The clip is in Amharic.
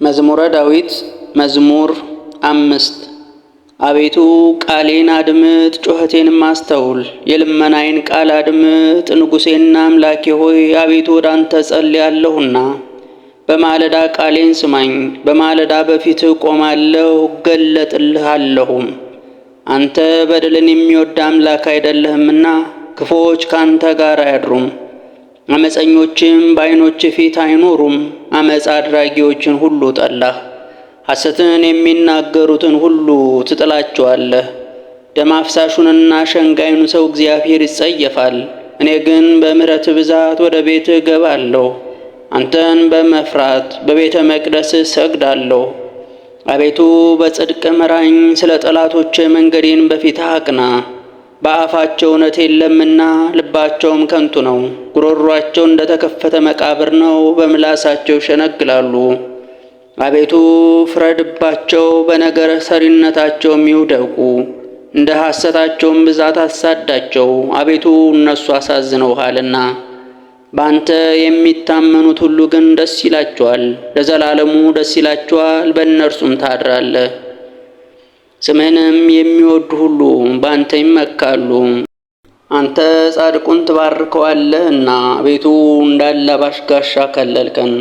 መዝሙረ ዳዊት መዝሙር 5 አቤቱ ቃሌን አድምጥ፣ ጩኸቴንም አስተውል። የልመናዬን ቃል አድምጥ ንጉሴና አምላኬ ሆይ፣ አቤቱ ወደ አንተ ጸልያለሁና። በማለዳ ቃሌን ስማኝ። በማለዳ በፊትህ እቆማለሁ እገለጥልሃለሁም። አንተ በደልን የሚወድ አምላክ አይደለህምና ክፉዎች ካንተ ጋር አያድሩም። አመፀኞችም በዓይኖች ፊት አይኖሩም። አመፅ አድራጊዎችን ሁሉ ጠላህ። ሐሰትን የሚናገሩትን ሁሉ ትጥላቸዋለህ። ደም አፍሳሹንና ሸንጋዩን ሰው እግዚአብሔር ይጸየፋል። እኔ ግን በምሕረት ብዛት ወደ ቤትህ እገባለሁ። አንተን በመፍራት በቤተ መቅደስህ እሰግዳለሁ። አቤቱ በጽድቅ ምራኝ፣ ስለ ጠላቶቼ መንገዴን በፊትህ አቅና። በአፋቸው እውነት የለምና ልባቸውም ከንቱ ነው። ጉሮሯቸው እንደ ተከፈተ መቃብር ነው፣ በምላሳቸው ይሸነግላሉ። አቤቱ ፍረድባቸው፣ በነገር ሰሪነታቸውም ይውደቁ። እንደ ሐሰታቸውም ብዛት አሳዳቸው። አቤቱ እነሱ አሳዝነውሃልና። በአንተ የሚታመኑት ሁሉ ግን ደስ ይላቸዋል፣ ለዘላለሙ ደስ ይላቸዋል፣ በእነርሱም ታድራለህ። ስምህንም የሚወዱ ሁሉ በአንተ ይመካሉ። አንተ ጻድቁን ትባርከዋለህና አቤቱ እንዳላባሽ ጋሻ ከለልከን።